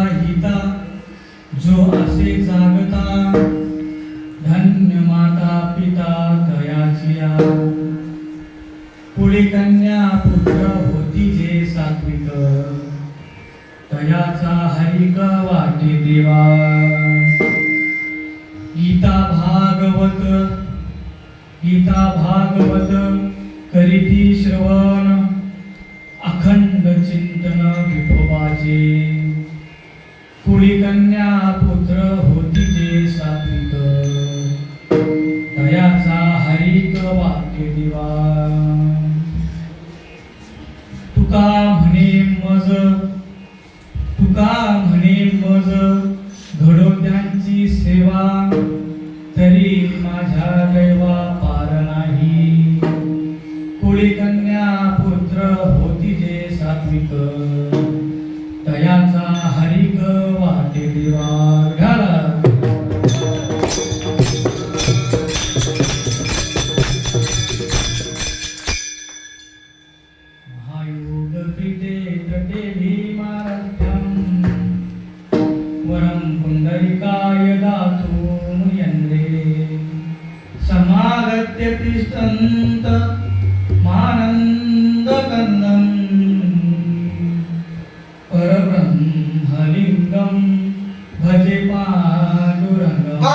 हिता जो असे जागता धन्य माता पिता दयाचिया पुढे कन्या पुत्र होती जे सात्विक तयाचा हरिक वाटे देवा गीता भागवत करीती श्रवण अखंड चिंतन विठोबाचे कुळी कन्या पुत्र होती जे सात्विक तयाचा हरिक वाटे दिवा तुका म्हणे मज घडो त्यांची सेवा तरी माझ्या दैवा पार नाही कुळी कन्या पुत्र होती जे सात्विक तयाचा हरिक वाटे दिवा घाला महायोग पीठे तटे भीमारथ्यम वरं पुंडरीकाय दातु मुनियन्द्रे समागत्य तिष्ठन्त मानन्दकन्दं परब्रह्मलिङ्गं भजे पाण्डुरङ्गम्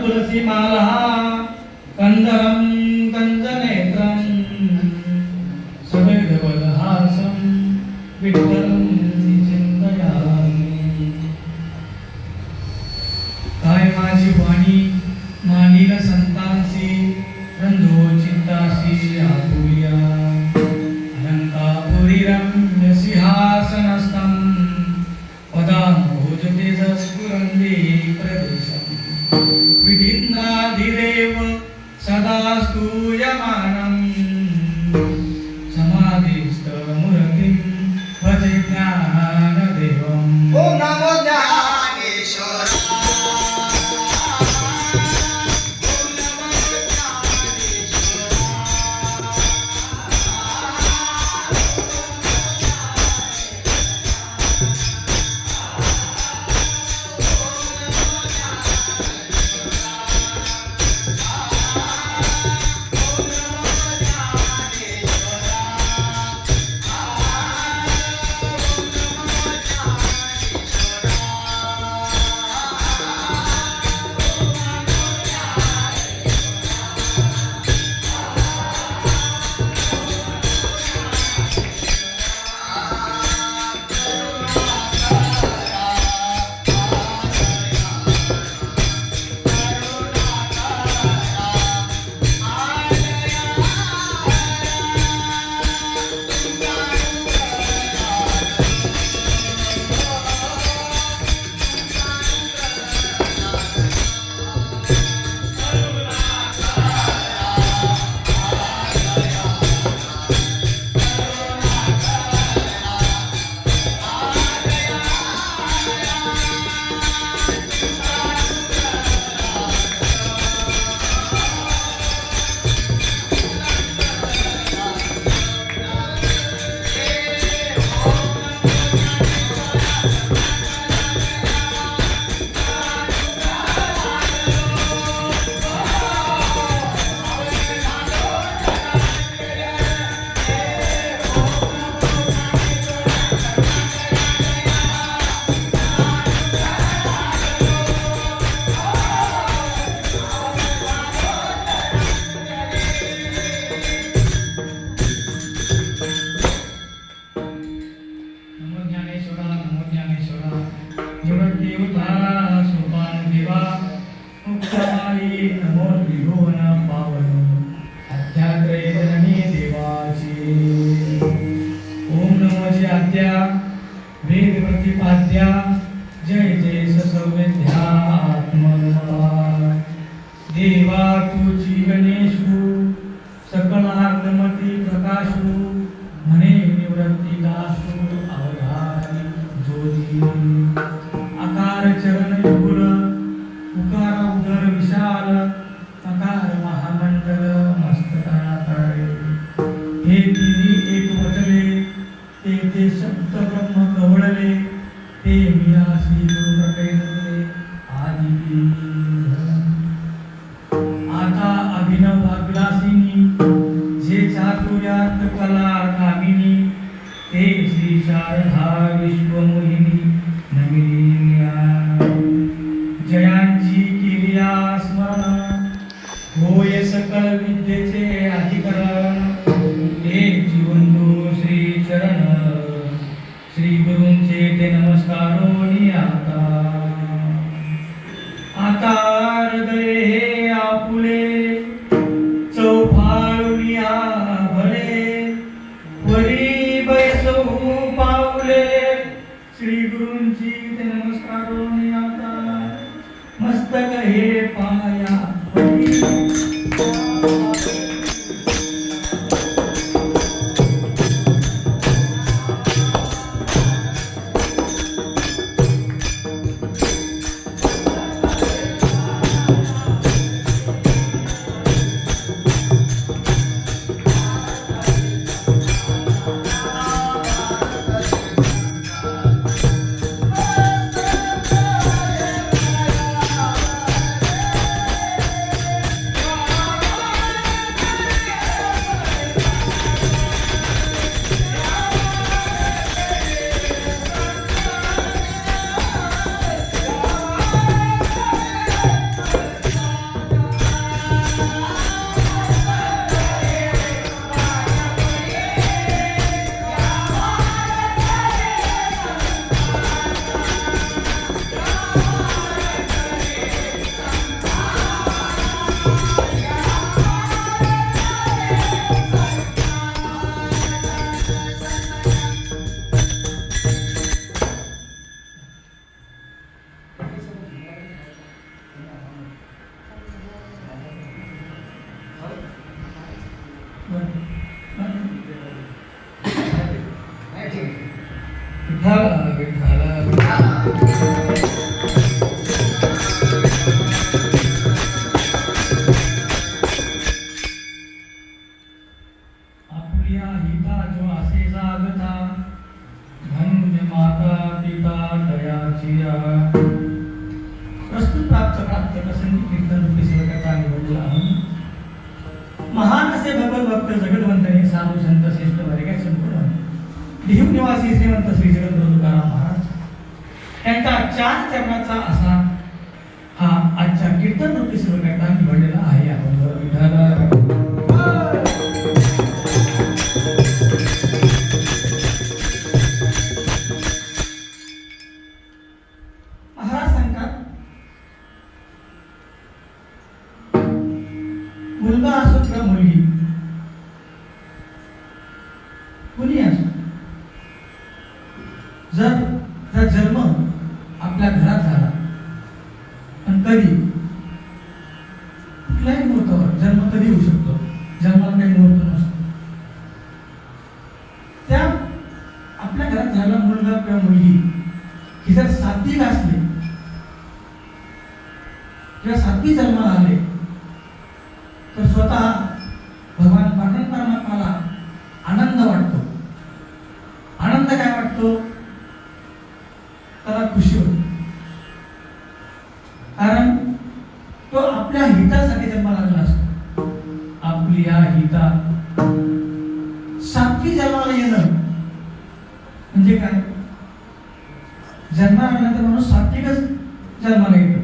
तुलसी माला कंदरं कंजनेत्रं सवेदवलहासं विठ्ठलं चिंतयामि काय माझी वाणी मानिल संतांसी रंधो चित्तासी आतुर्या अलंकापुरीरम्य सिंहासनस्थं पदाम्भोजतेजस्फुरन्ति प्रदेशम् विधिन्नाधिदेव सदा स्तूयमानं समाधिस्थमूर्तिं भजे ज्ञानदेवम् ओम नमो ज्ञानेश्वराय ओम नमो ज्ञानेश्वराय पावन पावन अध्यात्रय जननी देवाची. ओम नमो जय आद्या वेद प्रतिपाद्या जय जय ससौविद्या आत्मवा. देवा तुझी गणेशू सकलार्धमती प्रकाशू म्हणे निवृत्ती दासू अवधारी ज्योती. आकार चरण युगुल उकार उदर विशाल अकार महामंडल मस्तकातळे. हे तिन्ही एक वटले ते शब्द ब्रह्म कवळले ते मियासी गुरुप्रकैनले आदिती. आता अभिनव भाग्यलासिनी जे चातुर्यात कला कामिनी ते श्री शारदा विश्वमोहिनी नमिनी. जयांची किरिया स्मरण होय सकल विद्येचे अधिकरण. एक जीवंदो श्री चरण श्री गुरूंचे ते नमस्कारोनी आता. आता हृदय हे आपुले चौफाळुनी भले वरी बैसू पाऊले श्री गुरूंची ते नमस्कारोनी आता. मस्तक हे पाया आपल्या हिता जो असे जागता धन्य माता पिता दयाची. प्रस्तुत प्राप्त प्रसंगी कीर्तन रूपी सेवकाचा निवडला. महान असे भगवत भक्त जगदवंतने साधू संत श्रेष्ठ वर्गात संपूर्ण देहू निवासी श्रीमंत श्री जगद्गुरु तुकाराम महाराज यांचा 4 चरणाचा असा हा आजच्या कीर्तन रूपी सेवकाचा निवडलेला आहे. आपण विठाला मुलगा असो किंवा मुलगी कुणी असो जर त्याचा जन्म आपल्या घरात झाला पण कधी कुठल्याही मुहूर्तावर जन्म कधी होऊ शकतो. जन्माला काही मुहूर्त नसतो. त्या आपल्या घरात झालेला मुलगा किंवा मुलगी ही जर सात्विक असली किंवा सात्विक जन्माला आले तर स्वतः भगवान परमात्म्याला आनंद वाटतो. आनंद काय वाटतो? त्याला खुशी होते. कारण तो आपल्या हितासाठी जन्माला आलेला असतो. आपली या हिता सात्विक जन्माला येणं म्हणजे काय? जन्माला आल्यानंतर माणूस सात्विकच जन्माला येतो.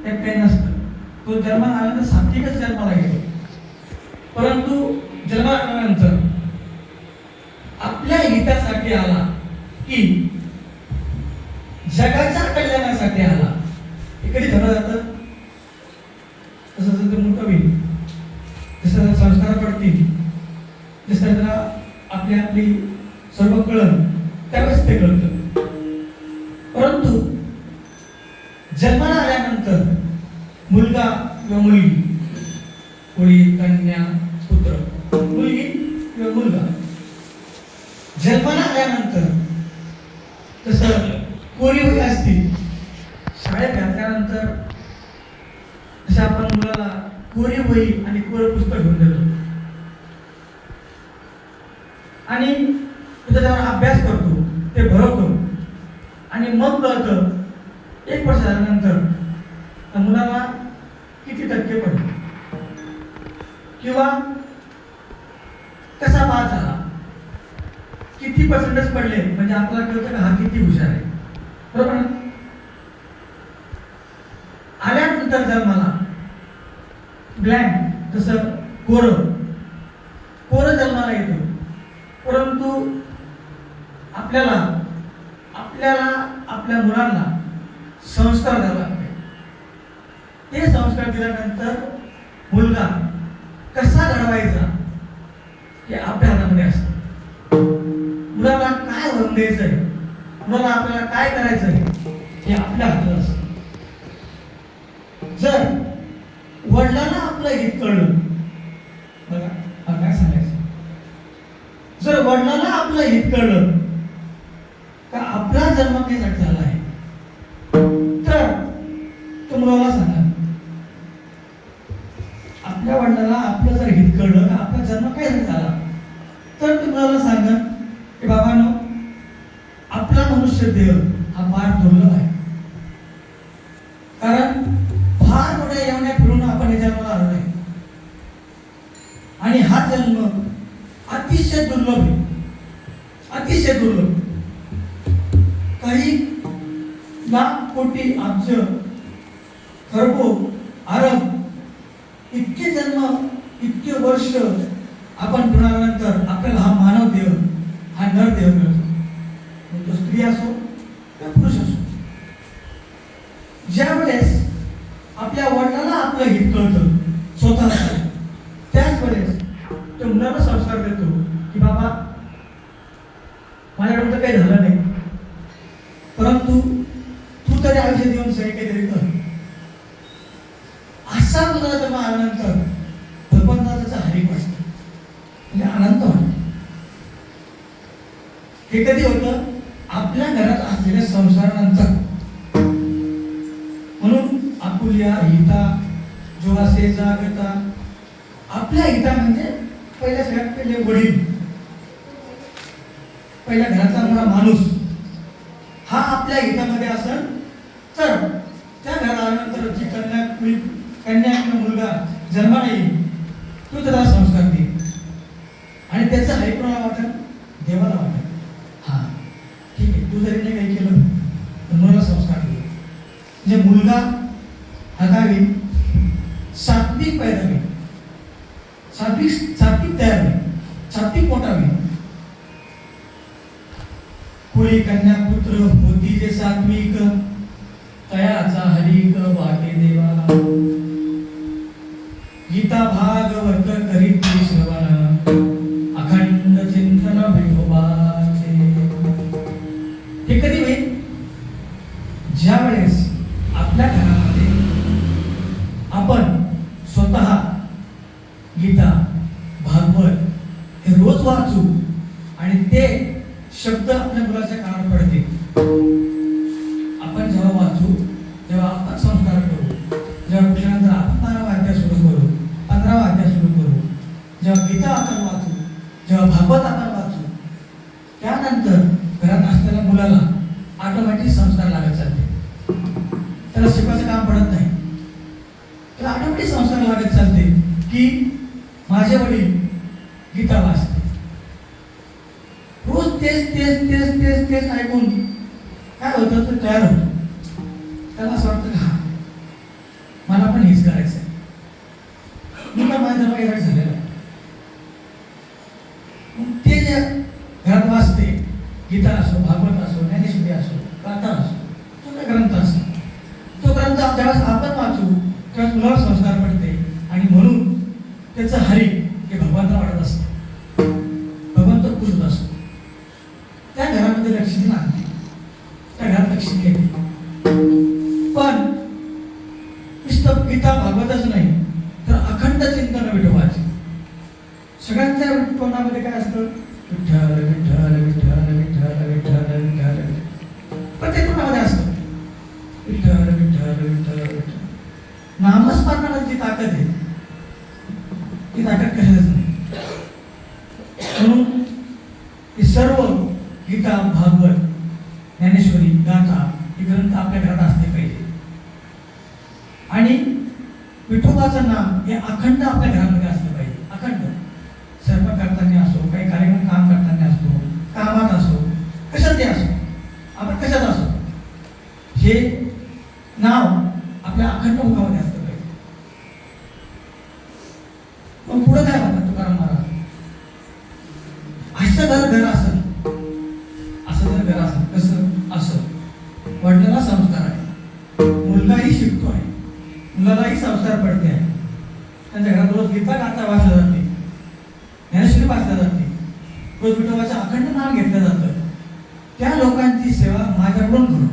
त्यात काही नसतं. तो जन्माला आल्यानंतर सात्विकच जन्माला येतो. परंतु जन्माला आल्यानंतर आपल्या हितासाठी आला की जगाच्या कल्याणासाठी आला हे कधी ठरवलं जातं? तसं निसर्गाला आपली आपली सर्व कळण त्यावेळेस ते कळतं. परंतु जन्माला आल्यानंतर मुलगा किंवा मुलगी, कोळी कन्या पुत्र, मुलगी किंवा मुलगा जन्माला आल्यानंतर तसं कोरी वही असतील, शाळेत घातल्यानंतर जसं आपण मुलाला कोरी वही आणि कोरं पुस्तक घेऊन देतो आणि त्याच्यावर अभ्यास करतो, ते भरवतो आणि मग कळतं 1 वर्ष झाल्यानंतर त्या मुलाला किती टक्के पडले किंवा कसा पास झाला, किती पर्सेंटेज पडले, म्हणजे आपल्याला कळतं का हा किती हुशार आहे. बरोबर ना? आल्यानंतर जन्माला ब्लँक, जसं कोरं जन्माला येतं, परंतु आपल्याला आपल्या मुलांना संस्कार द्यावे लागते. ते संस्कार दिल्यानंतर मुलगा कसा घडवायचा हे आपल्या हातामध्ये असतं. मुलाला काय होऊन द्यायचं आहे, मुलाला आपल्याला काय करायचं आहे हे आपल्या हातात असतं. जर वडिलांना आपलं हित कळलं, बघा काय सांगायचं, जर वडिलांना आपलं हित कळलं का आपला जन्म कशासाठी झाला आहे, तर तो मुलाला सांगा. आपल्या वडिलांना आपलं जर हित कळलं का आपला जन्म कशासाठी झाला, तर तो मुलाला सांगा की बाबांनो, आपला मनुष्य देह हा फार दुर्लभ आहे. कारण फार मोठ्या येवण्या फिरून आपण या जन्माला आलो नाही आणि हा जन्म अतिशय दुर्लभ आहे, अतिशय दुर्लभ. काही लाख कोटी अब्ज खरबो अरब इतके जन्म, इतके वर्ष आपण फिरल्यानंतर आपल्याला हा मानव देह, हा नर देह मिळतो. तो स्त्री असो किंवा पुरुष असो. ज्या वेळेस आपल्या वडिलांना आपलं हित कळतं स्वतःला, त्याच वेळेस तो मुलाला संस्कार देतो की बाबा, माझ्याकडून तर काही झालं नाही, परंतु तू तरी आयुष्य देऊन सही काहीतरी कर. असा मुलाला जन्म आल्यानंतर भगवंताचा हरी वाटतं, म्हणजे आनंद वाटतो. हे कधी होतं? आपल्या घरात असलेल्या संसारानंतर. म्हणून आपुल्या हिता जो असे जागता, आपल्या हिता म्हणजे पहिल्या सगळ्यात पहिले वडील, पहिल्या घराचा मोठा माणूस हा आपल्या हितामध्ये असेल तर त्या घरात आल्यानंतर जी कन्या किंवा मुलगा जन्माला येईल तो त्याला संस्कार देईल आणि त्याचं हरी कोणाला वाटेल? देवाला वाटेल. हा ठीक आहे, तू जरी नाही काही केलं तर मुलाला संस्कार देईल. म्हणजे मुलगा हगावी, सात्विक पैदा होईल, सात्विक तयार होईल, सात्विक मोठा होईल. कुळी कन्या पुत्र होती जे सात्विक, तयाचा हरिक वाटे देवा. गीता भागवत करीत श्रवण, अखंड चिंतन विठोबाचे. हे कधी होईल? ज्या वेळेस आपल्या घरामध्ये आपण स्वतः गीता भागवत हे रोज वाचू आणि ते शब्द आपल्या मुलाच्या कानावर पडतील. आपण जेव्हा वाचू, जेव्हा आपण संस्कार करू, जेव्हा कुठल्यानंतर आपण 12वा अध्याय सुरू करू, 15वा अध्याय सुरू करू, जेव्हा गीता आपण वाचू, जेव्हा भागवत आपण वाचू, त्यानंतर घरात असलेल्या मुलाला ऑटोमॅटिक संस्कार लागत चालते. त्याला शिकवायचं काम पडत नाही, त्याला ऑटोमॅटिक संस्कार लागत चालते की माझे वडील गीता वाचते. रोज तेच तेच तेच तेच तेच ऐकून काय होतं? तो तयार होतो. त्याला असं वाटतं का मला पण हेच करायचं आहे. मी पण माझ्या जन्म येणार झालेला आहे. ते जे घरात वाचते, गीता असो, भागवत असो, ज्ञानेश्वरी असो, गाथा असो, तो काय ग्रंथ असो, तो ग्रंथ ज्यावेळेस आपण वाचू त्यावेळेस मुलावर संस्कार पडते आणि म्हणून त्याचं हरी हे भगवंताला वाटत असतं. नुसतं गीता भागवतच नाही तर अखंड चिंतन विठोबाचे. सगळ्यांच्या तोंडामध्ये काय असतं? विठ्ठल विठ्ठल विठ्ठल विठ्ठल विठ्ठल विठ्ठल. प्रत्येक तोंडामध्ये असतं विठ्ठल विठ्ठल विठ्ठल विठ्ठल. नामस्मरणाला जी ताकद आहे ती ताकद कशाच नाही. म्हणून हे सर्व गीता भागवत ज्ञानेश्वरी गाथा हे ग्रंथ आपल्या घरात असले पाहिजे. आणि विठोबाचं नाम हे अखंड आपल्या घरामध्ये असलं पाहिजे. अखंड स्वयंपाक करताना असो, काही कार्यक्रम काम करताना असतो, कामात असो, कशात असो, आपण कशात असो, हे नाव आपल्या अखंड मुखामध्ये असलं पाहिजे. मग पुढे काय म्हणतात तुकाराम महाराज? असं जर घर असेल, असं जर घर असेल, कसं असं वडिलांना संस्कार आहे, मुलगाही शिकतो आहे, मुलालाही संस्कार पडते आहे. त्यांच्या घरात रोज गीता गाथा वाचल्या जाते, ज्ञानेश्वरी वाचल्या जाते, रोज विठोबाचं अखंड नाम घेतलं जातं. त्या लोकांची सेवा माझ्याकडून करू.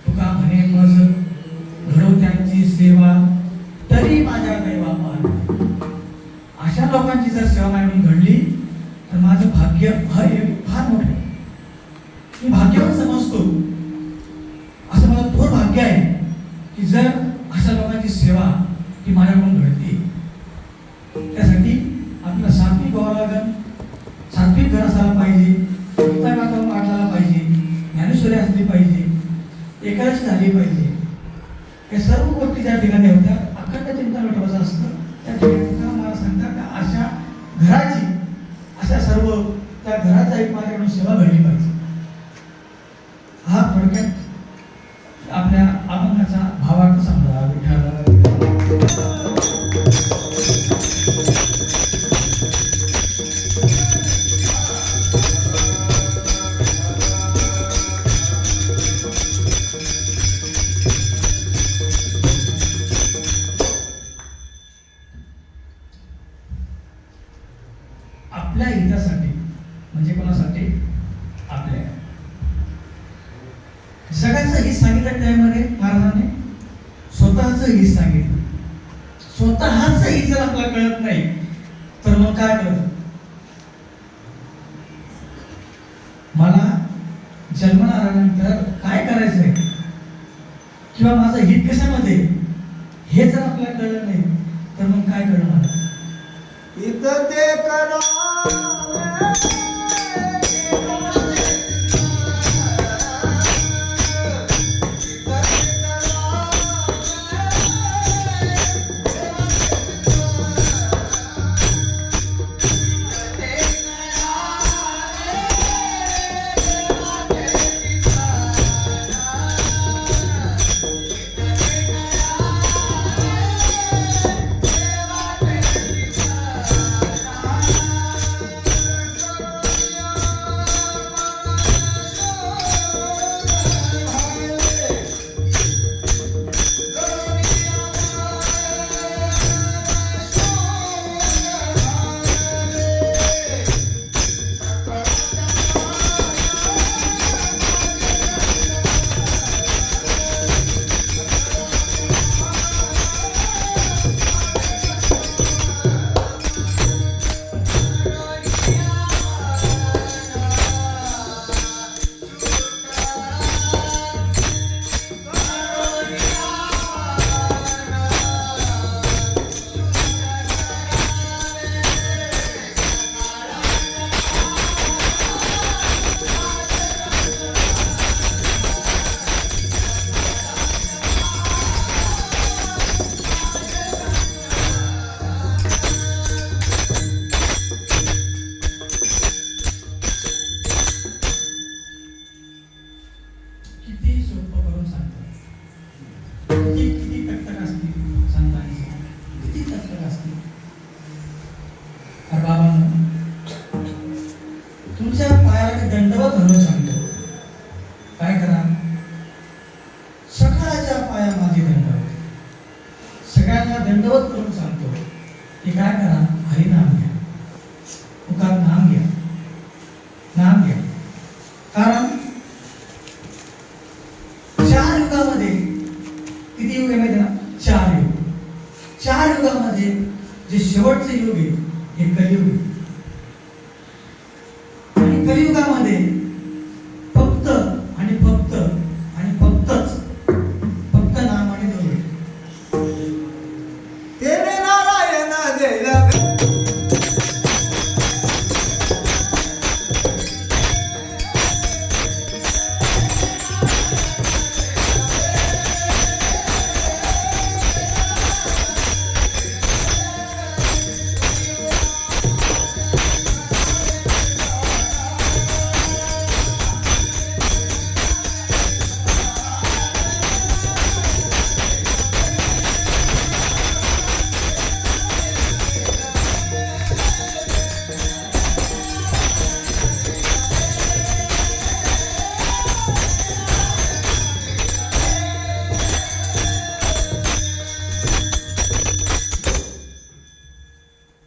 तुका म्हणे मज घडो त्यांची सेवा तरी माझ्या दैवा पार. अशा लोकांची जर सेवा माझ्याकडून घडली तर माझं भाग्य फार मोठं आहे. मी भाग्यवान समजतो. असं माझं थोर भाग्य आहे की जर अशा लोकांची सेवा ही माझ्याकडून घडते. त्यासाठी आपल्याला सात्विक व्हावं लागेल. सात्विक घर असायला पाहिजे, गीता वाचून वाटायला पाहिजे, ज्ञानेश्वरी असली पाहिजे, एकादशी झाली पाहिजे. या सर्व गोष्टी ज्या ठिकाणी होत्या अखंड चिंतन विठोबाचं असतं. त्या ठिकाणी मला सांगतात का अशा घराची, अशा सर्व त्या घराचा एक माझ्याकडून सेवा घडली पाहिजे. हा थोडक्यात आपल्या अभंगाचा भावार्थ समजा. विठ्ठल आपल्या हितासाठी म्हणजे कोणासाठी? आपल्या जगाचं हित सांगितलं त्यामध्ये महाराजांनी, स्वतःचं हित सांगितलं. स्वतःच हित जर आपल्याला कळत नाही तर मग काय कळत? मला जन्माला आल्यानंतर काय करायचंय किंवा माझं हित कशामध्ये हे जर आपल्याला कळलं नाही तर मग काय कळलं मला? हित ते करा तुमच्या पायाला दंडवत म्हणून सांगतो. काय करा? सकाळच्या पाया माझी दंडवत. सगळ्यांना दंडवत करून सांगतो की काय करा? हरिनाम घ्या, तुकार नाम घ्या, नाम घ्या. कारण 4 युगामध्ये किती युग आहे माहिती ना? 4 युग. 4 युगामध्ये जे शेवटचे युग आहे हे कलियुग आहे. आणि कलियुगामध्ये फक्त आणि फक्त आणि फक्त नाम आणि देव आहे. तेने नारायण देला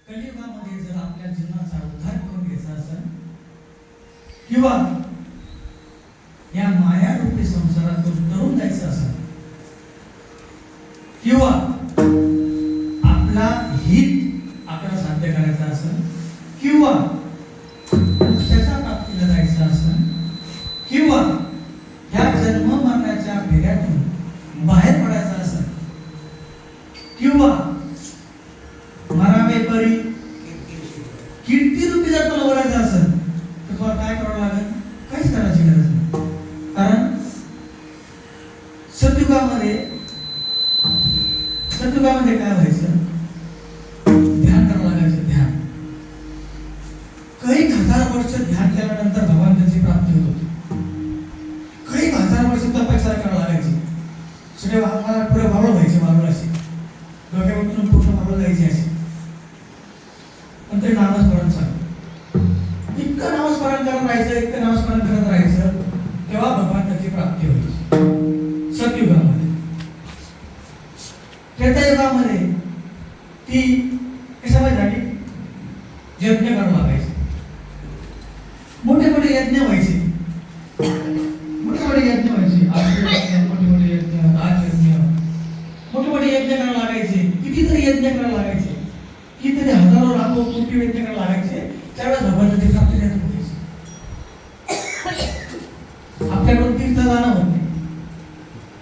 कलियुगामध्ये जर आपल्या जीवनाचा उद्धार करून घ्यायचा असेल किंवा या मायारूपी संसारातून तरुण जायचं असेल किंवा आपला हित आपल्याला साध्य करायचा असेल किंवा मोक्षाच्या प्राप्तीला जायचं असेल किंवा या जन्म मरणाच्या फेऱ्यातून बाहेर पडायचं असेल किंवा मरावे परी कीर्ती रूपी जर तुला बोलायचं असेल तर तुला काय करावं लागेल? काहीच करायची गरज नाही. कारण सतयुगामध्ये काय व्हायचं? ध्यान करावं लागायचं. ध्यान काही 1000 वर्ष ध्यान केल्यानंतर भगवंताची प्राप्ती होत होती. काही 1000 वर्ष तपस्या करावं लागायची. सगळे मला पुढे वावळ व्हायचे, वावळ अशी डोक्यावरून पूर्ण वावळ जायची अशी. पण ते नामस्मरण चालू. इतकं नामस्मरण करत राहायचं तेव्हा भगवंताची प्राप्ती व्हायची. सतयुगामध्ये. त्रेतायुगामध्ये ती कशामध्ये झाली? यज्ञ करावं लागायचे. मोठे मोठे यज्ञ व्हायचे. मोठे यज्ञ राजयज्ञ मोठे यज्ञ करावं लागायचे. कितीतरी यज्ञ करावं लागायचे. कितीतरी हजारो लाखो कोटी यज्ञ करावं लागायचे. त्यावेळेस भगवंताची प्राप्ती झाली होती. आपल्याकडून तीर्थ जाणं होत नाही.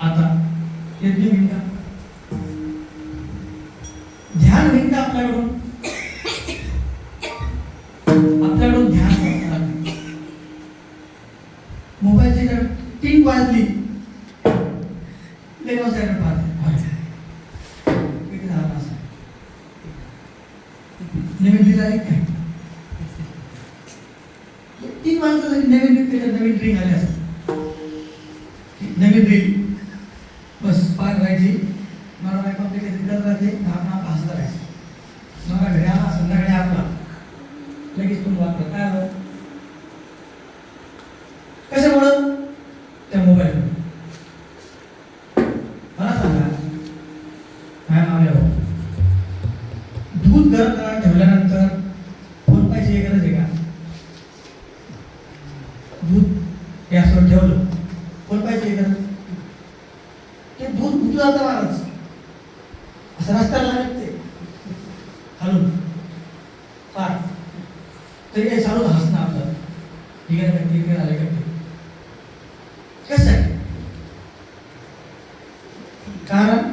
आता यज्ञ विंदा ध्यान विंदा आपल्याकडून ध्यान करतात. मोबाईलची जर टिंग वाजली लेवा साईड पाहते किती झाला असं नवीन रील आली काय? 3 वाजता जरी नवीन रील आली असं नवीन रील बस पार राहायची. मला काय कॉम्प्लिकेटेड करत राहते. आपण हसत राहायचं. मला घरी आला संध्याकाळी आपला लगेच तुम्ही वापरा काय आलं? कशामुळं? त्या मोबाईल मला सांगा काय नाव यावं? दूध गरम करायला ठेवल्यानंतर फोन पाहिजे गरज आहे का? दूध गॅसवर ठेवलं फोन पाहिजे गरज? ते दूध उतू जातं महाराज असं रस्त्याला लागत ते खालून फार तरी काही चालू हसणं आपलं ठीक आहे आले का? कशासाठी? कारण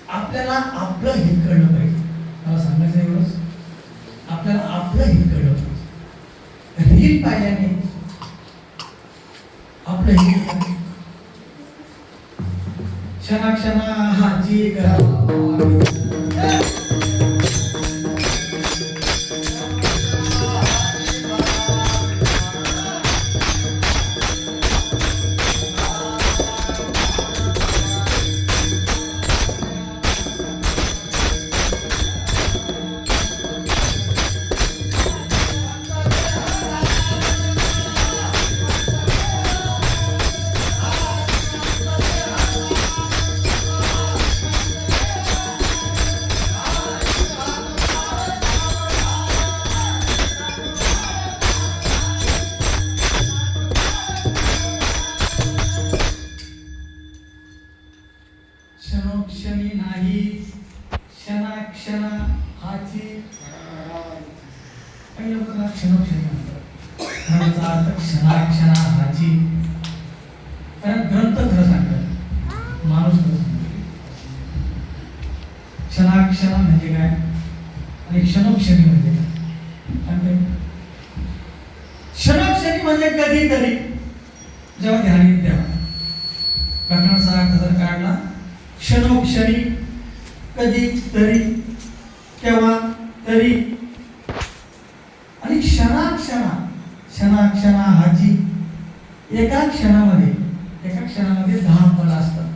आपल्याला आपलं हित कळलं पाहिजे. मला सांगायचं एवढंच, आपल्याला आपलं हित कळलं पाहिजे. रील पाहिल्याने आपलं हित क्षणाक्षणा हाची करा. क्षणोक्षणी नाही क्षणाक्षणा हाची पहिलं बघा क्षणोक्षणी म्हणतात खरंचा अर्थ क्षणाक्षणा हाची कारण ग्रंथ खरं सांगतात माणूस खरं सांगतो क्षणाक्षणा म्हणजे काय आणि क्षणोक्षणी म्हणजे काय क्षणोक्षणी म्हणजे कधीतरी जेव्हा ध्यान येईल तेव्हा प्रकरणाचा अर्थ जर काढला क्षणोक्षणी कधी तरी केव्हा तरी आणि क्षणाक्षणा क्षणाक्षणा हाची एका क्षणामध्ये 10 फल असतात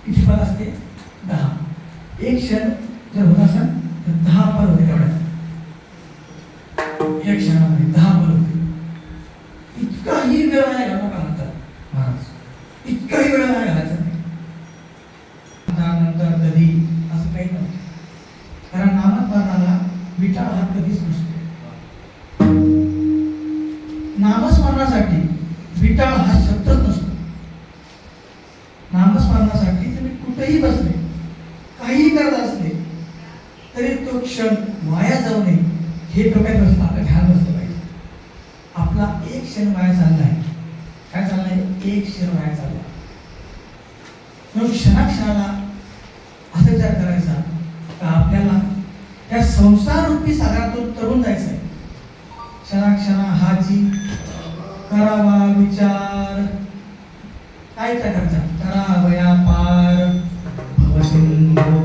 किती फल असते 10 एक क्षण जर होत असेल तर 10 फल होते तेवढ्यात एक क्षणामध्ये 10 फल होते इतकाही वेळ नाही घालवा का म्हणतात महाराज इतकाही वेळ नाही घालायचा नंतर कधी असं काही नव्हतं कारण नामस्मरणाला विटाळ हा कधीच नसतो नामस्मरणासाठी विटाळ हा शब्दच नसतो नामस्मरणासाठी तुम्ही कुठेही बसले काहीही करत असले तरी तो क्षण वाया जाऊ नये हे डोक्यात बसलं आपलं ध्यान बसलं पाहिजे आपला एक क्षण वाया चाललाय काय चाललाय एक क्षण वाया चालला म्हणून क्षणाक्षणाला असं विचार करायचा का आपल्याला त्या संसार रूपी सागरातून तरुण जायचं आहे क्षणाक्षणा हाची करावा विचार काय करायचा करावया पार भवसिंधू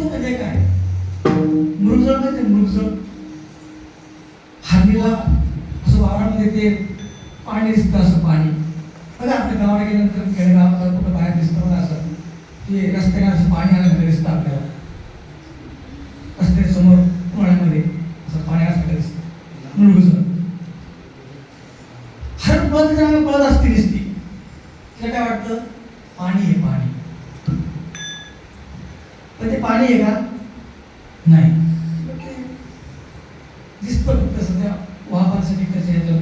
म्हणजे काय मृगजळ म्हणजे मृगजळ हरणीला असं वावरामध्ये ते पाणी दिसतं असं पाणी बघा आपल्या गावाला गेल्यानंतर खेडेगावात कुठं बाहेर दिसतं बघा असं ते रस्त्याने असं पाणी आल्यानंतर दिसतं आपल्याला रस्त्याच्या समोर उन्हाळ्यामध्ये असं पाणी असं दिसतं मृगजळ हर पळत जरा पळत असते दिसते तिला काय वाटतं पाणी आहे पाणी पण ते पाणी आहे का नाही दिसतं फक्त सध्या वाहनासाठी कसं येतं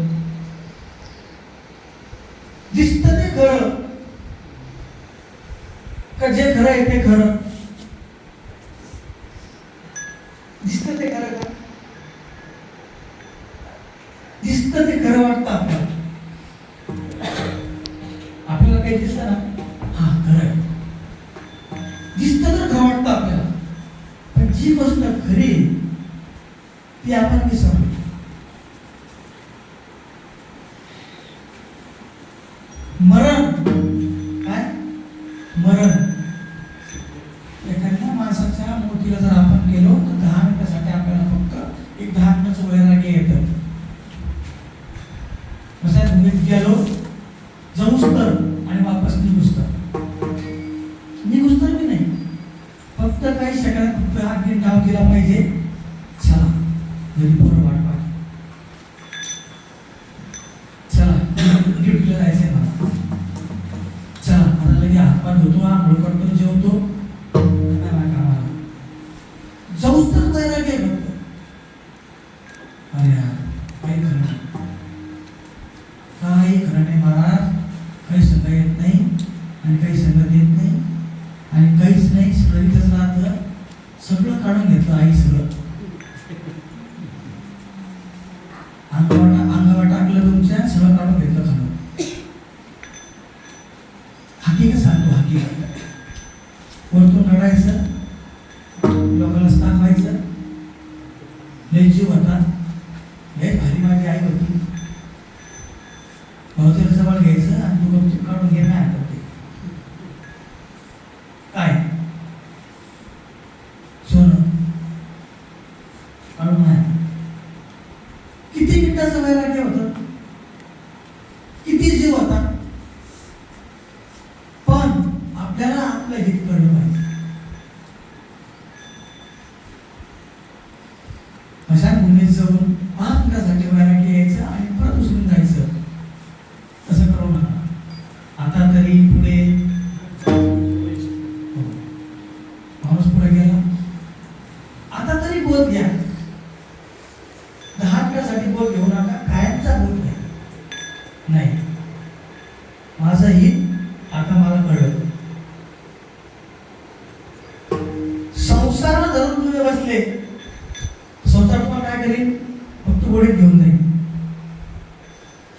दिसतं ते खरं का जे खरं आहे ते खरं दिसतं ते खरं का दिसतं ते खरं वाटतं आपल्याला आपल्याला काही दिसतं ना हा खरं आहे दिसतं तर खरं वाटतं आपल्याला पण जी गोष्ट खरी ती आपण विसरलो मरण काय मरण एखाद्या माणसाच्या मूर्तीला जर आपण गेलो तर 10 मिनिटासाठी आपल्याला फक्त एक 10 मिनिटाचं वैराग्य येतं मग भूमीत गेलो जाऊच तर आणि वापस निघूच तर मी नाही फक्त काही सेकंदात फक्त आज्ञा डाव दिला पाहिजे चला घरी पोरं वाट पाहिजे चला ड्युटीला जायचंय मला चला मला लगे हातपाय धुतो आंघोळ करतो जेवतो जाऊच तर वैराग्य फक्त अरे काही खरं नाही काही खरं नाही महाराज काही संग येत नाही आणि काही संगत येत नाही आणि काहीच नाही सगळं इथंच राहतं सगळं काढून घेतलं आई सगळं अंगावर टाकलं तुमच्या सगळं काढून घेतलं खाणं हकीकत सांगतो हकीकत वरतून रडायचं लोकांना दाखवायचं लय जीव होता लय भारी माझी आई होती भाऊच्या जवळ घ्यायचं आणि तू गपचूप काढून घे नाही आता ते काय सोनं काढून नाही किती मिनिटाचं वैराग्य होतं किती जीव होता पण आपल्याला आपलं हित कळलं पाहिजे अशा भूमीत जाऊन 5 मिनिटासाठी वैराग्य यायचं आणि परत उचलून जायचं तसं करू नका आता तरी पुढे माणूस पुढे गेला आता तरी बोध घ्या 10 मिनिटासाठी बोध घेऊ नका कायमचा बोध घ्या नाही माझं हित आता मला कळलं बदले, संसार तुम्हाला काय करेल? फक्त ओढीत घेऊन जाईल.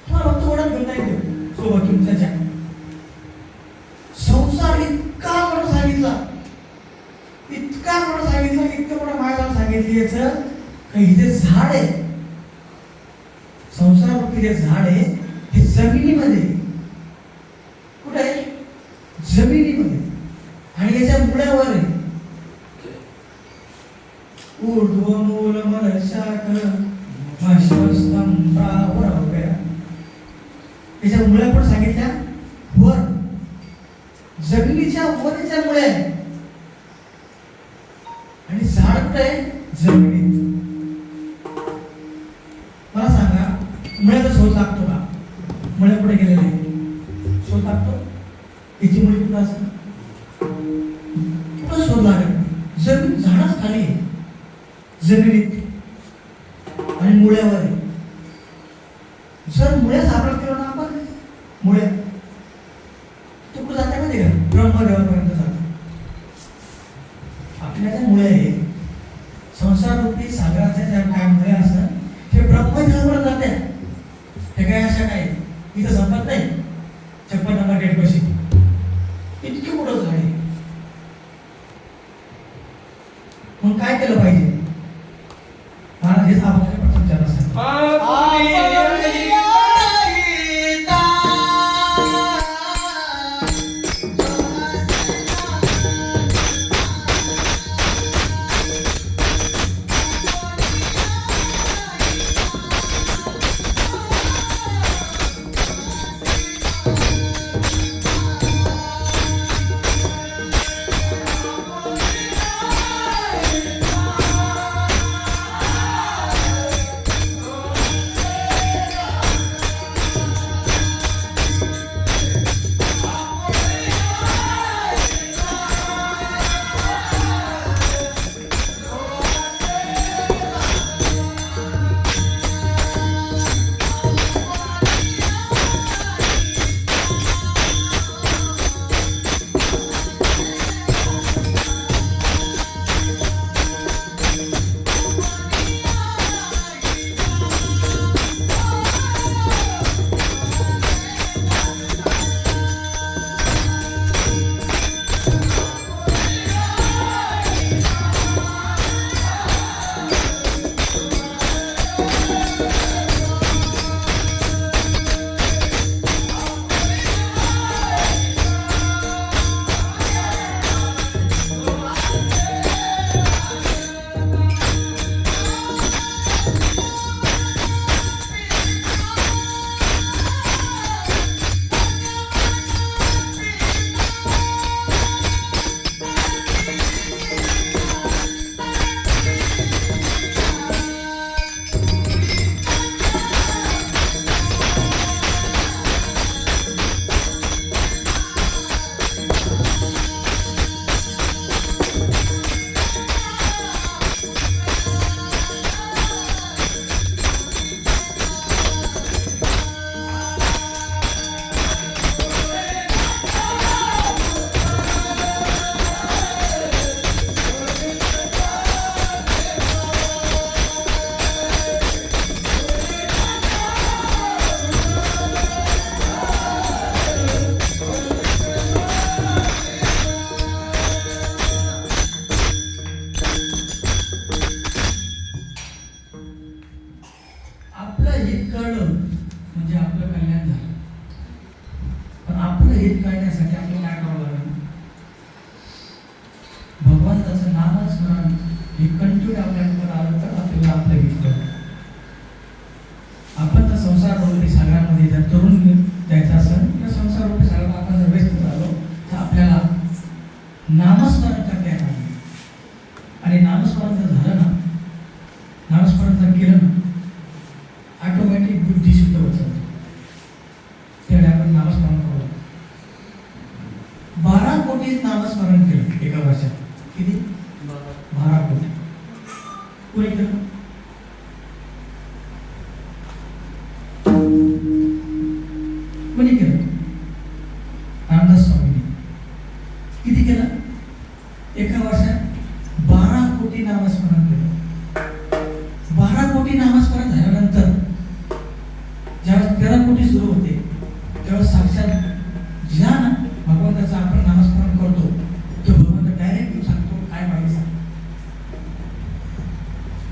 तुम्हाला फक्त ओढत घेऊन जाईल सोबत तुमच्या. संसार इतका मोठा सांगितला, इतका मोठा सांगितला, इतकं मोठा मायाला सांगितली याचं काही जे झाड आहे, संसार रूपी जे झाड आहे हे जमिनीमध्ये. कुठे आहे? जमिनीमध्ये. आणि याच्या मुळावर आहे. ऊर्ध्वमूल मलशाख भाष्वस्तम प्रावरव्या. याच्या मुळ्या पण सांगितल्या वर, जमिनीच्या वर याच्या मुळे आहे. आणि झाड कुठे आहे? जमिनीत. मला सांगा, मुळ्याचा शोध लागतो का? मुळे कुठे गेलेले? शोध लागतो? याची मुळे कुठं असतात? कुठं शोध लागत नाही. जमीन झाडच खाली आहे, जमिनीत आणि मुळ्यावर आहे. जर मुळ्या सापडत केलं ना आपण, मुळ्या तू कुठं जाते माहिती का? ब्रह्मदेवापर्यंत जातो. आपल्या ज्या मुळे आहे, संसार रूपी सागराच्या ज्या काय मुळे असतात, हे ब्रह्मदेवापर्यंत जाते. हे काय अशा काय इथं संपत नाही. 56 नंबर गेट पाशी इतकी मोठं झाड आहे. मग काय केलं पाहिजे? महाराज हेच आपण प्रथम त्याला नामस्मरण करता येणार नाही. आणि नामस्मरण जर झालं ना, नामस्मरण जर केलं ना, ऑटोमॅटिक बुद्धी शुद्ध होत जाते. त्यामुळे आपण नामस्मरण करू. 12 कोटी नामस्मरण केलं एका वर्षात. किती? 12 कोटी. कोणी केलं? कोणी केलं? रामदास स्वामींनी. किती केलं? एका वर्षात 12 कोटी नामस्मरण कोटी नामस्मरण झाल्यानंतर ज्यावेळेस 13 कोटी सुरू होते त्यावेळेस साक्षात ज्या भगवंताचं आपण नामस्मरण करतो तो भगवंत डायरेक्ट सांगतो काय पाहिजे सांग,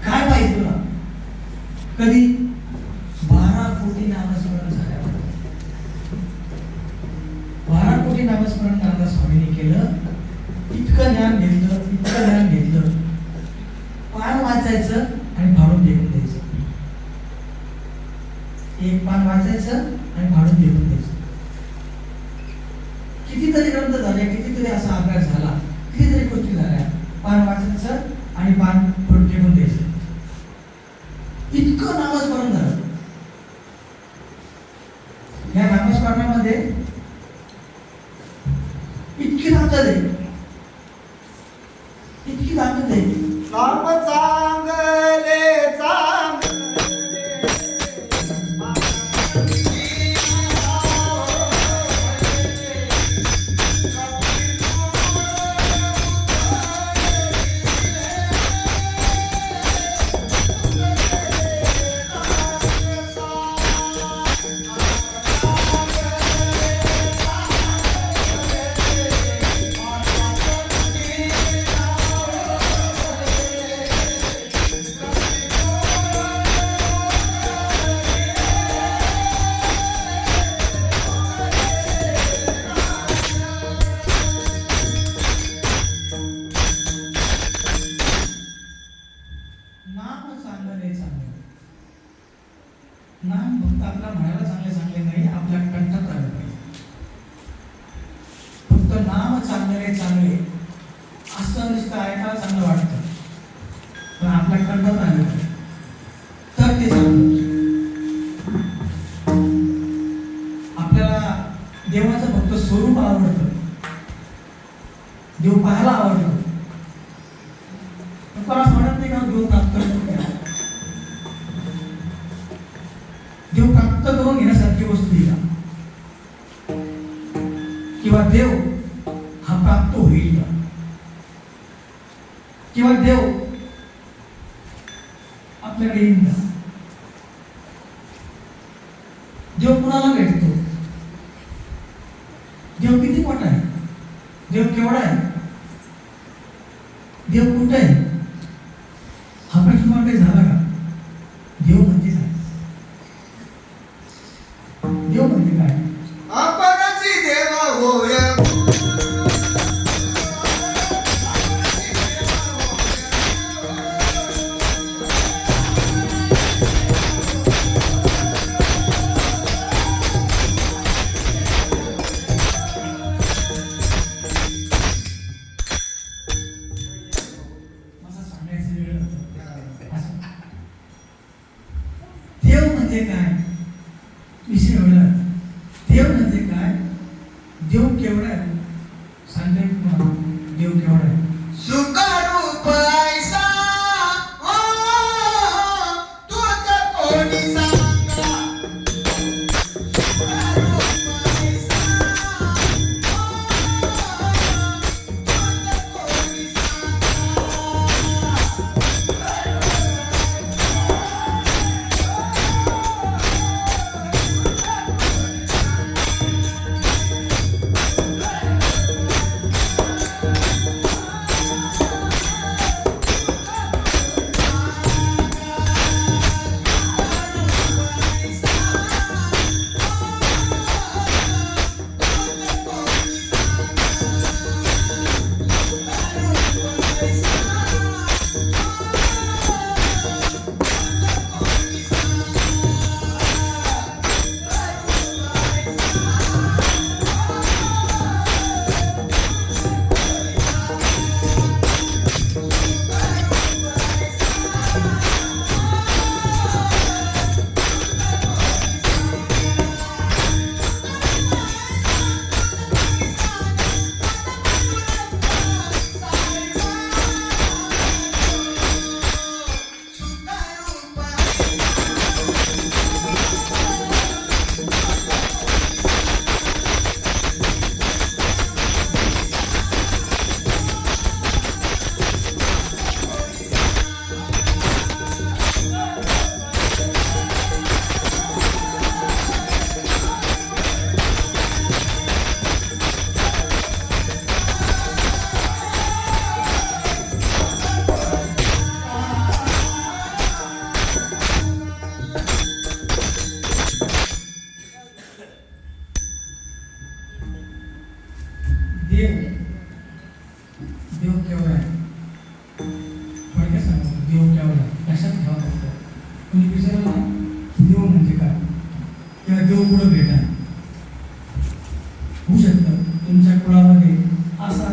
काय पाहिजे तुला. कधी 12 कोटी नामस्मरण झाल्यावर 12 कोटी नामस्मरण नामदास स्वामींनी केलं. इतकं ज्ञान घेतलं पान वाचायचं आणि फाडून फेकून द्यायचं. एक पान वाचायचं आणि फाडून फेकून द्यायचं. कितीतरी ग्रंथ झाले, कितीतरी असा अभ्यास झाला, कितीतरी गोष्टी झाल्या. पान वाचायचं आणि पान फाडून फेकून द्यायचं. इतकं नामस्मरण झालं. या नामस्मरणामध्ये इतकी ताकद आहे, इतकी ताकद आहे. नाम चांगले चांगले नाम फक्त आपला म्हणायला चांगले नाही, आपल्या कंठात आलं पाहिजे. फक्त नाम चांगले असं नुसतं ऐकायला चांगलं वाटतं, पण आपल्या कंठात आलं पाहिजे तर ते चांगलं. आपल्याला देवाचं फक्त स्वरूप आवडतं, देव पाहायला आवडतो, पण असं म्हणत नाही का देव प्राप्त करून घ्या. देव प्राप्त करून घेण्यासारखी वस्तू दिला किंवा देव हा प्राप्त होईल का, किंवा देव आपल्याकडे येईल का. देव कुणाला भेटतो, देव किती मोठा आहे, देव केवढा आहे, देव कुठे आहे, हा प्रश्न काही झाला का. देव म्हणजे काय, देव म्हणजे काय. आपणची देवा होय असं सांगायचं वेळ असं. देव म्हणजे काय विषय वेगळा. देव म्हणजे काय, देव केवढा आहे सांगता येईल तुम्हाला. देव केवढा आहे. सुखरूप ऐसा तुझ कोणी सांगा. सुखरूप ऐसा तुझ कोणी सांगा. देव केवढा आहे थोडक्यात सांगतो. देव केवढा लक्षात ठेवा फक्त. कोणी विचारलं ना देव म्हणजे काय किंवा देव कुठं भेटणार होऊ शकतं. तुमच्या कुळामध्ये असा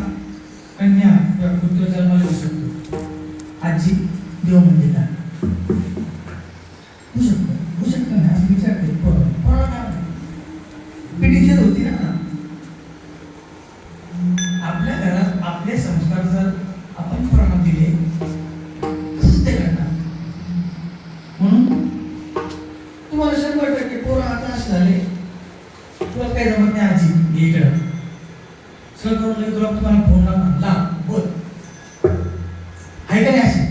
कन्या किंवा पुत्र जन्माला येऊ शकतो. आजी देव म्हणजे काय होऊ शकतं ना असं विचारते. पिढीचेच होती ना. आपल्या घरात आपले संस्कार जर आपण पोरांना दिले तसंच ते घडणार. म्हणून तुम्हाला 100% पोरं आता असे झाले तुला काही जमत नाही आजी ये इकडं सगळं करून लगेच तुला तुम्हाला फोन ला बोल आहे का नाही. अशी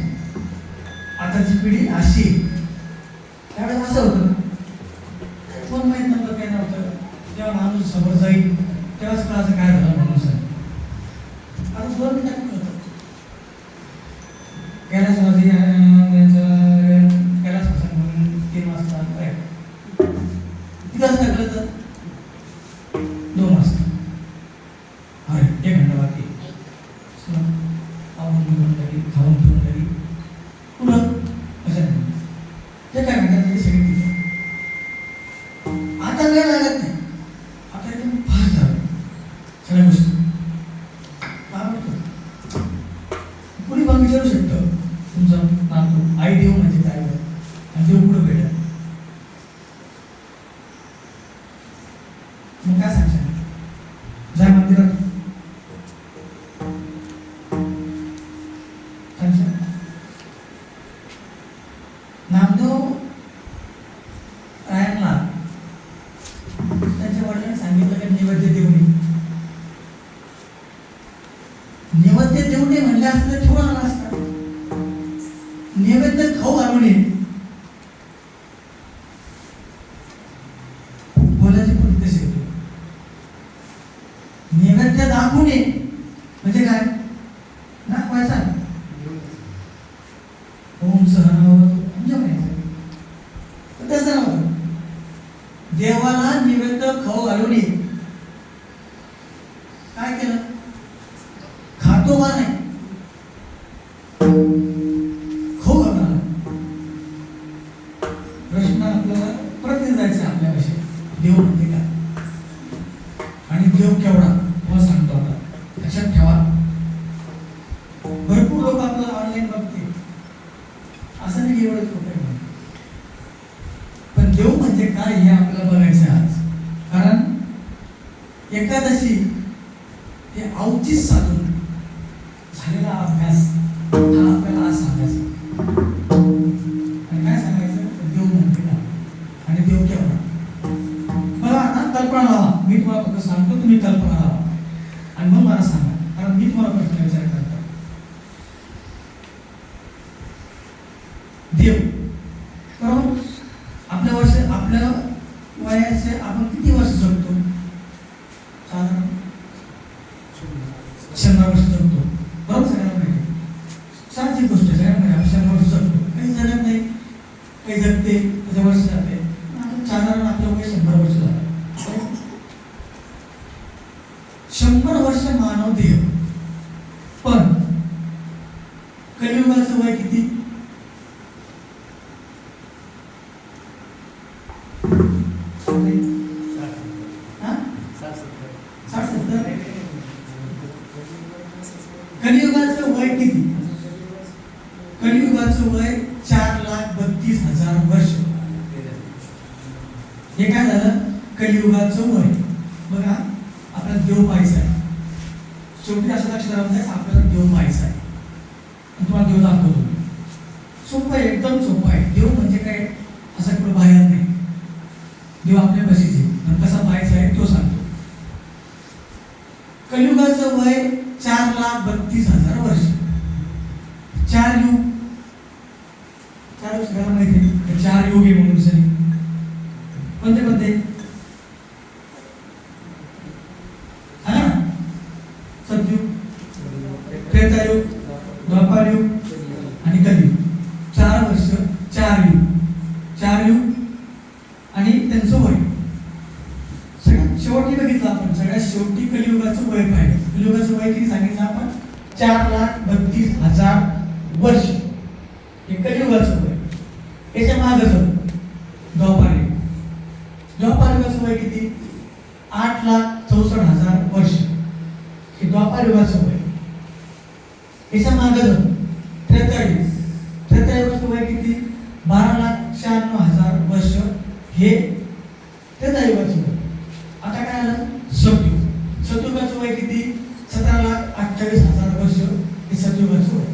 आताची पिढी अशी त्यावेळेस असं होतं कोण माहीत नव्हतं काय नव्हतं. जेव्हा माणूस समोर जाईल तेव्हाच कळायचं काय झालं म्हणून सर. आता 2 मिनिटात होतं कैलास प्रसंग म्हणून 3 वाजता किती वाजता कळतं 2 वाजता. अरे 1 घंटा बाकी आवून घेऊन घरी खाऊन पिऊन घरी पुढं असं ते काय म्हणतात ते सगळी तिथे. आता वेळ लागत नाही. आता एकदम फास्ट झालं सगळ्या गोष्टी. कुणी पण विचारू शकतं तुमचा नातू आई देव म्हणजे काय आणि देव कुठं भेटत मग काय सांगशाल. जाय मंदिरात सांगशाल. नामदेव रायांना त्यांच्या वडिलांनी सांगितलं की नैवेद्य देऊ नये. नैवेद्य देऊ नये म्हणले असतं ठेवून आला असता. नैवेद्य खाऊ घालू नये बोलायची पद्धत कशी होती. नैवेद्य दाखवू नये म्हणजे काय दाखवायचा ओम सहनावतु म्हणजे म्हणायचं. तर तसं नव्हतं. देवाला नैवेद्य खाऊ घालू नये. काय केलं खातो का नाही खाऊ घालणार. प्रश्न आपल्याला प्रति जायचा आपल्या भाषेत देव म्हणजे काय आणि देव केवढा मला सांगतो. आता लक्षात ठेवा. भरपूर लोक आपल्याला ऑनलाईन बघते असं नाही एवढंच होत आहे पण देव म्हणजे काय हे आपल्याला बघायचं आज. कारण एकादशी हे औचित्य साधून झालेला अभ्यास हा आपल्याला आज सांगायचा. आणि काय सांगायचं देव म्हणजे काय आणि देव केवढा. मला आता कल्पना लावा. मी तुम्हाला फक्त सांगतो तुम्ही कल्पना लावा आणि मग मला सांगा. कारण मी तुम्हाला प्रश्न विचार करतो. देव बरोबर आपल्या वयाचे आपण किती वर्ष जगतो. साधारण 100 वर्ष जगतो बरोबर. सगळ्यांना माहिती साहजिक गोष्ट आहे. सगळ्यांना माहिती आपण 100 वर्ष जगतो. काही जगत नाही काही जगते त्याचे वर्ष जाते. साधारण आपलं वय 100 वर्ष झालं. 100 वर्ष मानव देह. पण कलियुगाचं वय किती. कलियुगाचं वय किती. कलियुगाचं वय 4,32,000 वर्ष. हे काय झालं कलियुगाचं वय. बघा आपल्याला देव पाहायचा आहे. शेवटी असं लक्षात राहून आपल्याला देव पाहायचा आहे. तुम्हाला देव दाखवतो. सोपं आहे एकदम सोपं आहे. देव म्हणजे काय असं कुठं बाहेर नाही. देव आपल्या बशीचे आणि कसा पाहायचा आहे तो सांगतो. कलियुगाचं वय 4,32,000 वर्ष. 4 युग. 4 सगळ्यांना माहिती आहे 4 युग आहे म्हणून सरी कोणते कोणते. हा सतयुग त्रेतायुग द्वापारयुग आणि कलियुग. 4 वर्ष 4 युग. 4 युग आणि त्यांचं वय. सगळ्यात शेवटी बघितलं आपण. सगळ्यात शेवटी कलियुगाचं वय पाहिलं. कलियुगाचं वय किती सांगितलं आपण 4,32,000 वर्ष हे कलियुगाचं वय. याच्या मागचं द्वापार युगाचं वय किती? 8,64,000 वर्ष हे द्वापार युगाचं वय. याच्या मागचं त्रेतायुगाचं वय किती? 12,96,000 वर्ष हे त्रेतायुगाचं वय. आता काय आलं? सतयुगाचं वय किती? 17,28,000 वर्ष हे सतयुगाचं वय.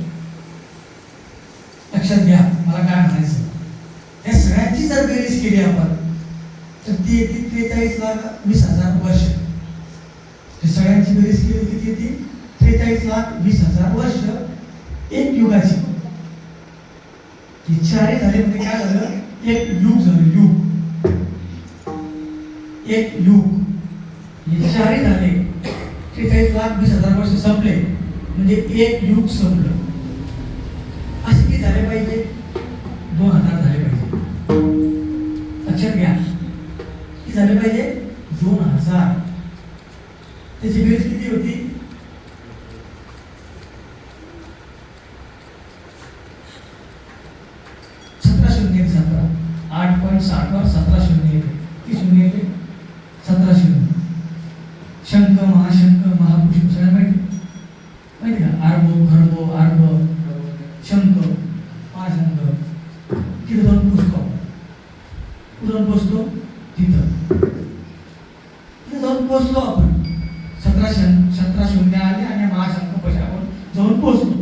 लक्षात घ्या मला काय म्हणायचं. या सगळ्यांची जर बेरीज केली आपण तर ती येते 43,20,000 वर्ष. हे सगळ्यांची बेरीज केली किती येते? 43,20,000 वर्ष एक युगाची. हे चारही झाले म्हणजे काय झालं? एक युग झालं. एक युग हे चारही झाले. 43,20,000 वर्ष संपले म्हणजे एक युग संपलं. असे किती झाले पाहिजे? 2,000 झाले पाहिजे. लक्षात घ्या किती झाले पाहिजे? 2,000. त्याची बेरीज किती होती? 17,017. 8.60 वर 17 येते. किती शून्य येते? 17 शंख महाशंख महापुरुष सगळ्यांना माहिती का? अर्भ खर्ब अर्भ शंख महाशंख. तिथे जाऊन पोचतो. कुठं जाऊन पोचतो? तिथे जाऊन पोचलो आपण. 17 शून्य आले आणि महाशंख पैसे आपण जाऊन पोचलो.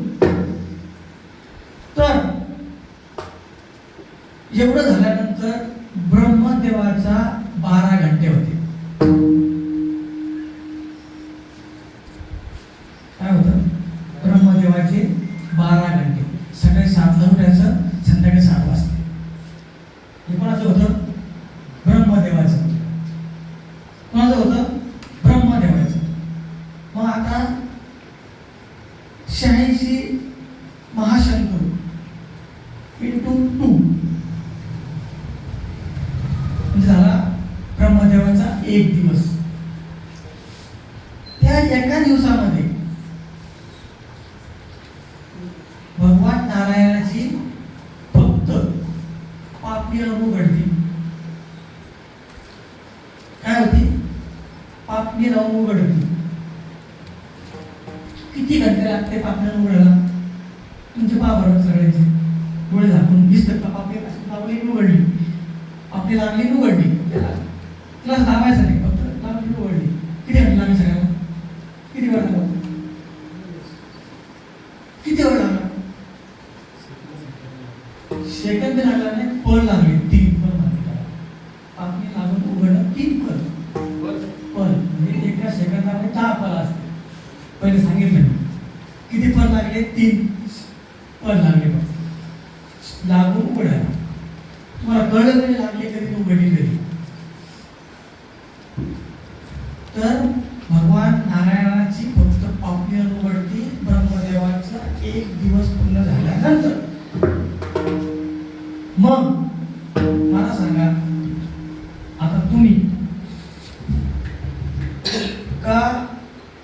तर एवढं झाल्यानंतर ब्रह्मदेवाचा 12 घंटे होते. काय होतं? ब्रह्मदेवाचे 12 घंटे. सकाळी 7ला उठायचं, संध्याकाळी 7 वाजता. हे कोणाचं होतं? ब्रह्मदेवाचं. कोणाचं होतं? ब्रह्मदेवाचं. मग आता 86 महाशंख इंटू 2 म्हणजे झाला ब्रह्मदेवाचा एक दिवस. त्या एका दिवसामध्ये भगवान नारायणाची फक्त पापणी उघडती. काय होती? पापणी उघडती. किती घंटे लागते पापणी उघडायला? तुमचे पहा बरं सगळ्यांचे डोळे झाकून दिसतात का? पापणी लागली उघडली. आपली लागली उघडली. तिला थांबायचं नाही, फक्त लागली उघडली. किती घंटे लागले सगळ्यांना? किती वेळ लागला? किती वेळ लागला? सेकंद लागला नाही, पल लागले. 3 पल लागले त्याला. पापणी लागून उघडणं 3 पल. पल म्हणजे एका सेकंदामध्ये 10 पल असते. पहिले सांगितलं किती पल लागले? 3 पल लागले. लागून उघडायला तुम्हाला कळलं तरी लागले कधी उघडली कधी. तर भगवान नारायणाची फक्त पापणी उघडती ब्रह्मदेवाचा एक दिवस पूर्ण झाल्यानंतर. मग मला सांगा आता तुम्ही का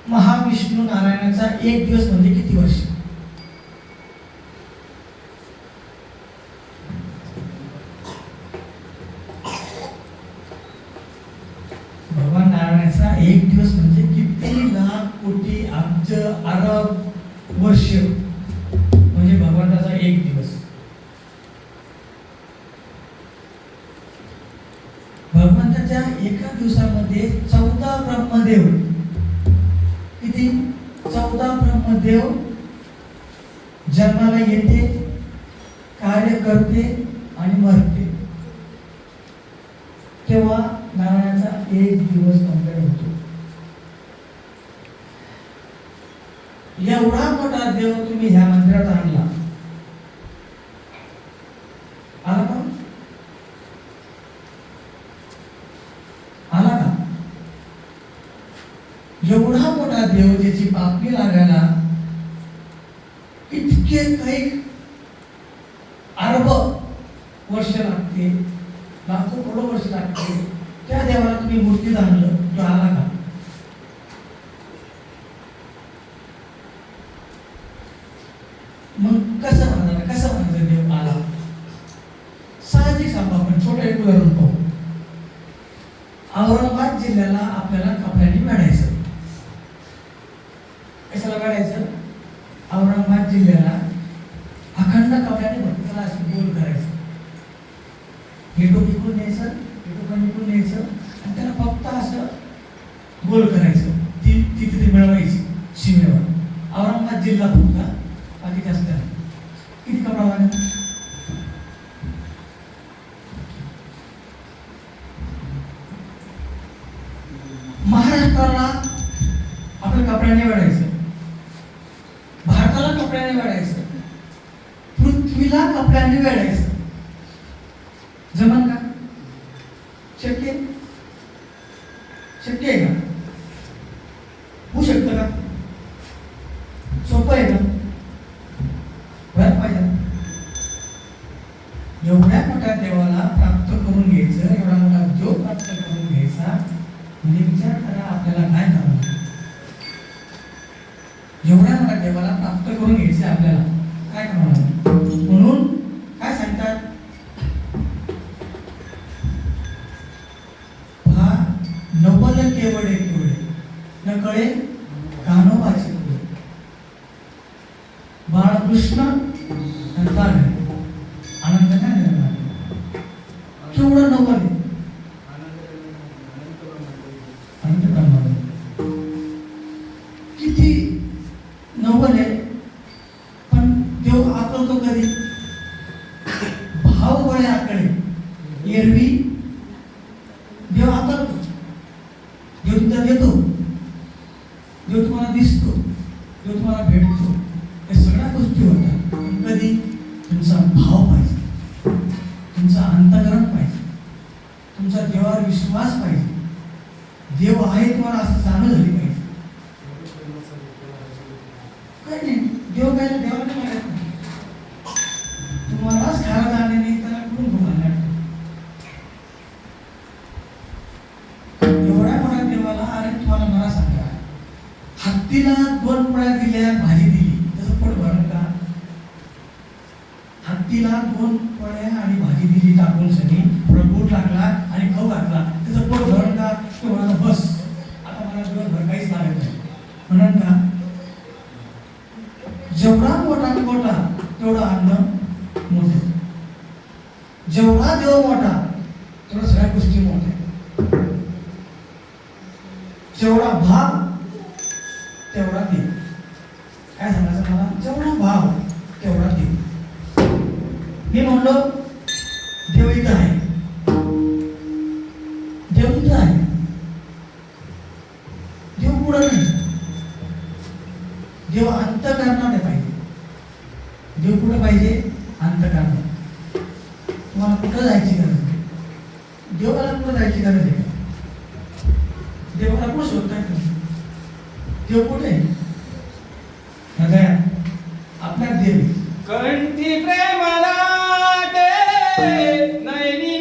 महाविष्णू नारायणाचा एक दिवस म्हणजे किती वर्ष? भगवान नारायणाचा एक दिवस म्हणजे किती लाख कोटी अब्ज अरब वर्ष म्हणजे भगवानाचा एक दिवस. भगवंताच्या एका दिवसामध्ये 14 ब्रह्मदेव. किती? 14 ब्रह्मदेव जन्माला येते, कार्य करते आणि मरते. तेव्हा नारायणाचा एक दिवस कंप्लीट होतो. एवढा मोठा देव तुम्ही ह्या मंदिरात आणला. आला का? आला का? एवढा मोठा देव ज्याची पापणी लागायला इतके काही अरब वर्ष लागते, लाखो करोड वर्ष लागते. त्या देवाला तुम्ही मूर्ती आणलं, तो आला का? मग कसं म्हणायचं देव आला? साहजिक सांगू, आपण छोटं एक उदाहरण पाहू. औरंगाबाद जिल्ह्याला आपल्याला कपड्यांनी वेढायचं. कशाला वेढायचं? औरंगाबाद जिल्ह्याला अखंड कपड्याने भक्ताला असं गोल करायचं. हे डोकं इकडून न्यायचं, हे डोकं इकडून न्यायचं आणि त्याला फक्त असं गोल करायचं. ती तिथे मिळवायची सीमेवर. औरंगाबाद जिल्हा फक्त, बाकी जास्त नाही. किती कपडा लागेल? महाराष्ट्राला आपल्या कपड्याने वेढायचं, भारताला कपड्याने वेढायचं, पृथ्वीला कपड्याने वेढायचं. जमन का? शक्य आहे? शक्य आहे का? होऊ शकतं का? सोपं आहे का? व्हायला पाहिजे. एवढ्या मोठ्या देवाला प्राप्त करून घ्यायचं, एवढा मोठा देव प्राप्त करून घ्यायचा म्हणजे विचार करा आपल्याला काय करावं. एवढ्या मोठ्या देवाला प्राप्त करून घ्यायचं आपल्याला काय करावं. म्हणून काय सांगतात? हा नवल केवळे केवळे न कळे कान्होबाची कुळे. बाळकृष्ण आनंद काय निर्माण केवढं नवल आहे. अनंत ब्रह्मांड किती नवल आहे. पण देव आकलतो कधी? भाव बळे आकळे. एरवी देव आकलतो, देव तुमचा देतो, देव तुम्हाला दिसतो, देव तुम्हाला भेटतो. या सगळ्या गोष्टी होतात. पण कधी? तुमचा भाव पाहिजे, तुमचा अंतःकरण पाहिजे, तुमचा देवावर विश्वास पाहिजे. देव आहे तुम्हाला असं जाणं झाली पाहिजे. काय नाही, देव काय देवाला नाही मागत नाही. तुम्हालाच खरा जाणे नाही त्याला कुठून घुमायला? एवढ्या मोठ्या देवाला, अरे तुम्हाला मला सांगा, हत्तीला 2 पोळ्या दिल्या, भाजी दिली, त्याचं पोट भरण का? हत्तीला 2 पोळ्या आणि भाजी दिली टाकून सनी, थोडा गूळ टाकला आणि खाऊ घातला, त्याचं पोट भरण का? तो म्हणाला बस आता मला दिवसभर काहीच लागत नाही म्हणून का? जेवढा मोठा मोठा तेवढं अन्न मोठं. जेवढा देव मोठा तेवढ्या सगळ्या गोष्टी मोठ्या. जेवढा भाव तेवढा देव. काय सांगायचं मला? जेवढा भाव तेवढा देव. मी म्हणलो देव इथं आहे, देव इथं आहे, देव पुढं नाही. देव अंतःकरणाने पाहिजे. देव कुठं पाहिजे? अंतःकरणात. तुम्हाला कुठं जायची गरज नाही. देवाला कुठं जायची गरज आहे? देवाला कुठं शोधताय तुम्ही? देव कुठे आहे? हृदयात आपल्या देव. कंठी प्रेमाला नैनी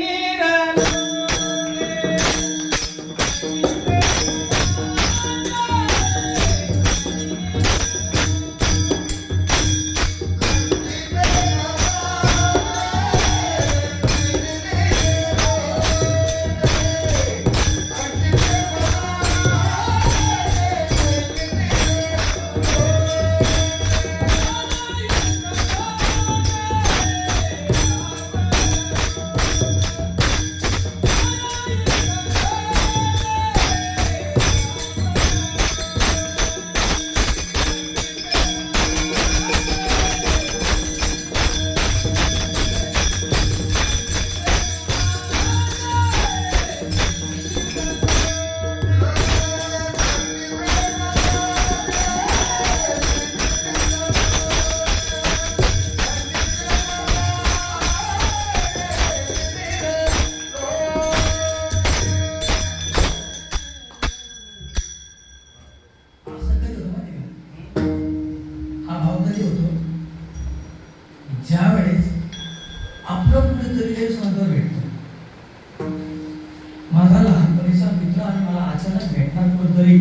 माझा लहानपणीचा मित्र आणि मला अचानक भेटणार कोणतरी,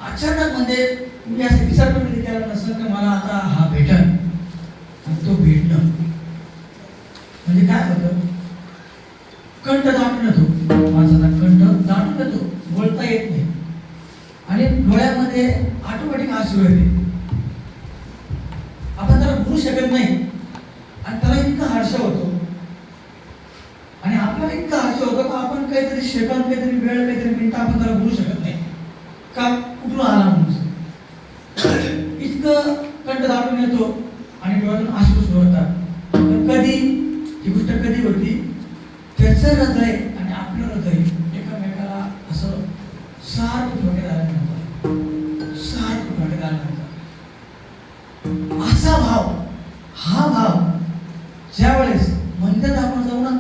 अचानक म्हणजे मी असं विचार कधी केला नसेल की मला आता हा भेटल आणि तो भेटणं म्हणजे काय होतं, कंठ दाटून येतो माणसाचा, कंठ दाटून येतो, बोलता येत नाही आणि डोळ्यामध्ये ऑटोमॅटिक आसू येते. आपण त्याला बोलू शकत नाही आणि त्याला इतका हर्ष होतो आणि आपल्याला इतका हर्ष होतो का आपण काहीतरी सेकंद, काहीतरी वेळ, काहीतरी मिनिट आपण त्याला बोलू शकत नाही का कुठून आला म्हणून. इतकं कंठ दाटून येतो आणि डोळ्यातून अश्रू सुरू होतात. तर कधी ही गोष्ट कधी होती, त्याचं हृदय आणि आपलं हृदय एकमेकाला असं सारखं ठोके झाल्यानंतर, सारखं ठोके झाल्यानंतर असा भाव, हा भाव ज्या वेळेस मंदिरात आपण जाऊ ना,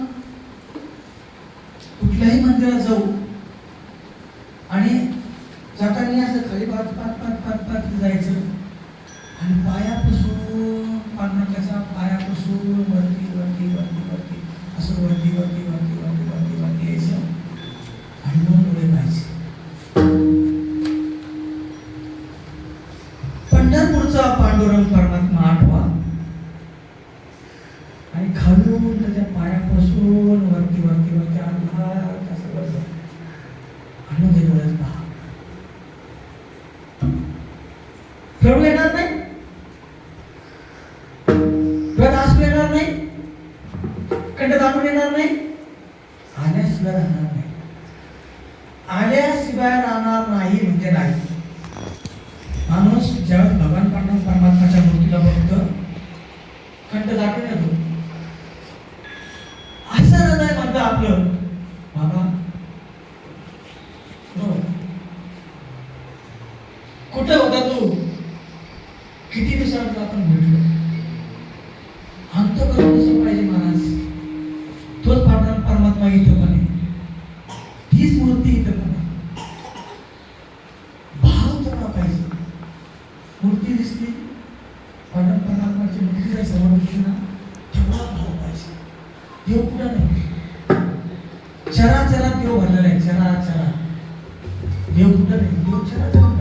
कुठल्याही मंदिरात जाऊ आणि जाताना असं खाली पाच जायचं आणि पायापासून पांडुरंगाच्या पायापासून वरती वरती वरती वरती असं वरती वरती वरती वरती वरती वरती यायचं आणि मग डोळे पाहायचे. पंढरपूरचा पांडुरंग परमात्मा आठवा आणि खालून त्याच्या पायापासून वरती वरती वरती आणला असं वरचं आणि मग ते डोळ्यात पहा. खेळू येणार नाही, डोळ्यात आसू येणार नाही, कंठ दाटून येणार नाही, आल्याशिवाय राहणार नाही. आल्याशिवाय राहणार नाही म्हणजे नाही. माणूस ज्यावेळेस भगवान परमात्माच्या मूर्तीला बघतो, कंठ दाटून येतो, असं हृदय म्हणतं आपलं, बाबा कुठे होता तू, किती दिवसात आपण भेटलो. अंतःकरण कसं पाहिजे महाराज, तोच परमात्मा इथं पण आहे, तीच मूर्ती इथं पण आहे. भाव तेवढा पाहिजे. मूर्ती दिसली, परमात्माची मूर्ती जर समोर दिसली ना, तेवढा भाव पाहिजे. देव कुठं नाही, चराचरात देव भरलेला आहे, चराचरात देव कुठं नाही, देव चराचरात